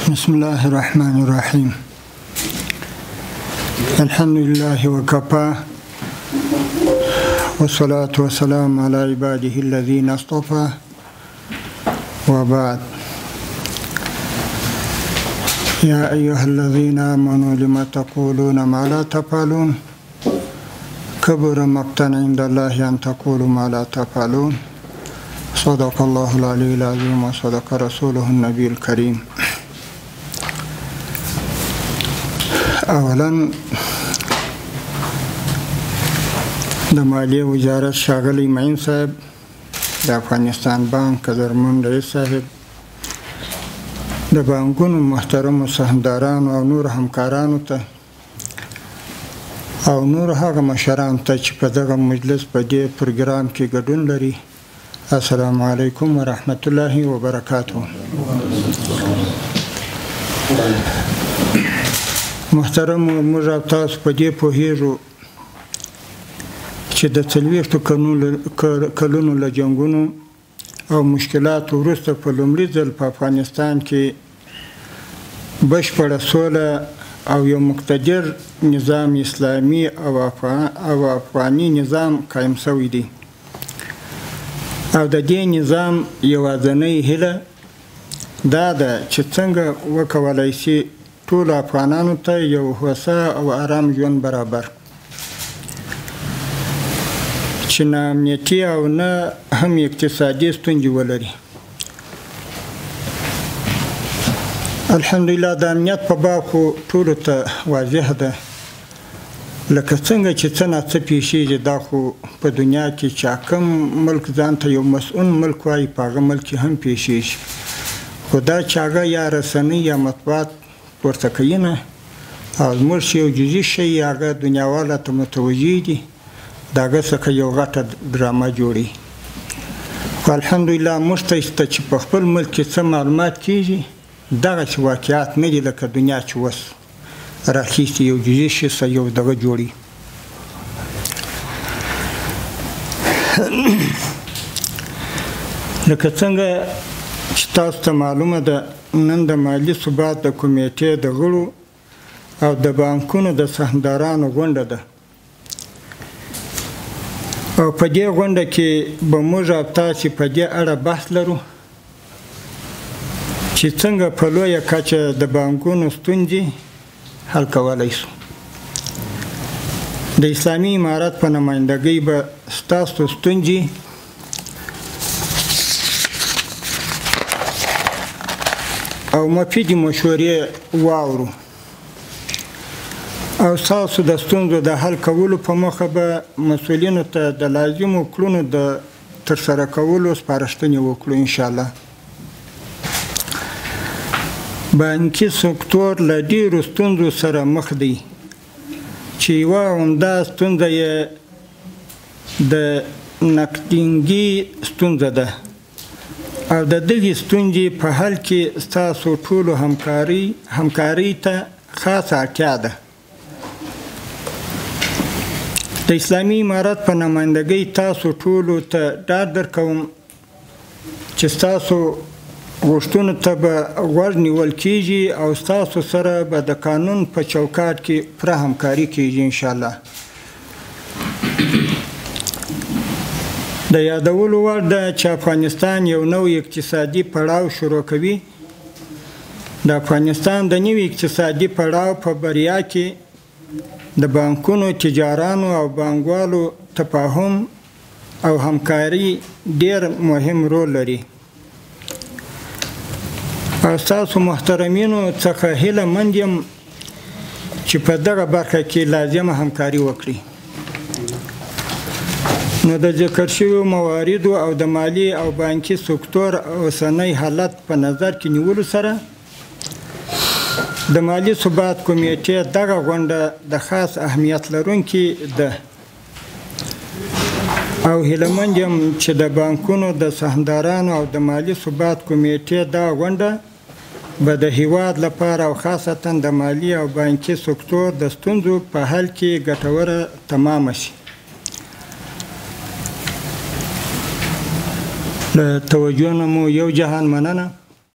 بسم الله الرحمن الرحيم. الحمد لله وكفى والصلاة والسلام على عباده الذين اصطفى وبعد. يا أيها الذين آمنوا لما تقولون ما لا تفعلون كبر مقتا عند الله أن تقولوا ما لا تفعلون. صدق الله العلي العظيم وصدق رسوله النبي الكريم. اولا د مالیې وزارت ښاغلی معین صاحب، د افغانستان بانک قدرمن رئیس صاحب، د بانکونو محترمو سهامدارانو او نور همکارانو ته او نور هغه مشرانو ته چې په دغه مجلس په دې پروګرام کې ګډون لري، السلام علیکم ورحمت الله وبرکاته. محترم، موږ او تاسو په دې پوهیږو چې د 40 کلونو له جنګونو او مشکلاتو وروسته په لومړي ځل په افغانستان کې بشپړه سوله او یو مقتدر نظام اسلامي او افغاني نظام قایم شوی دی. او د دې نظام یوازینۍ هیله دا ده چې څنګه وکولای شي ټول افغانانو ته یو هوسا او آرام ژوند برابر، چې نه امنیتي او نه هم اقتصادي ستونزې ولري. الحمدلله د امنیت په باب خو ټولو ته واضح ده، لکه څنګه چې څه ناڅه پیښیږي دا خو په دنیا کې چې کوم ملک ځان ته یو مسؤل ملک وایي په هغه ملک کې هم پیښیږي، خو دا چې هغه یا رسنۍ یا مطبوعات ورته کوي نه، او زموږ چې یو جزي شی هغه دنیاواله ته متوجه دي، د هغه څخه یو غټه ډرامه جوړي. خو الحمدلله موږ ته چې په خپل ملک کې څه معلومات کېږي دغسې واقعات نه دي لکه دنیا چې اوس راخیستې یو جزي شي څه یو دغه جوړي. لکه څنګه چې تاسو ته معلومه ده، نن د مالي ثبات د کمیټې د غړو او د بانکونو د سهامدارانو غونډه ده، او په دې غونډه کې به موږ او تاسې په دې اړه بحث لرو چې څنګه په لویه کچه د بانکونو ستونزې حل کولی شو. د اسلامي امارت په نمایندګۍ به ستاسو ستونزې او مفیدې مشورې واورو، او ستاسو د ستونزو د حل کولو په موخه به مسؤلینو ته د لازمو کړنو د ترسره کولو سپارښتنې وکړو انشاءالله. بانکي سکتور له ډېرو ستونزو سره مخ دی، چې یوه عمده ستونزه یې د نقدینګي ستونزه ده، او د دغې ستونزې په حل کې ستاسو ټولو همکارۍ ته خاصه اړتیا ده. د اسلامي امارت په نمایندګۍ تاسو ټولو ته ډاډ درکوم چې ستاسو غوښتنو ته به غوږ نیول کېږي او ستاسو سره به د قانون په چوکاټ کې پوره همکاري کېږي انشاءالله. د یادولو وړ ده چې افغانستان یو نوی اقتصادي پړاو شروع کوي. د افغانستان د نوي اقتصادي پړاو په بریا کې د بانکونو، تجارانو او بانکوالو تفاهم او همکاري ډېر مهم رول لري، او ستاسو محترمینو څخه هیله مند یم چې په دغه برخه کې لازمه همکاري وکړي. نو د ذکر شویو مواردو او د مالی او بانکي سکتور اوسنی حالت په نظر کې نیولو سره د مالی ثبات کمیټې دغه غونډه د خاص اهمیت لرونکې ده، او هیلهمند یم چې د بانکونو د سهامدارانو او د مالی ثبات کمیټې دغه غونډه به د هیواد لپاره او خاصتا د مالی او بانکي سکتور د ستونزو په حل کې ګټوره تمامه شي. له توجه نه مو یو جهان مننه.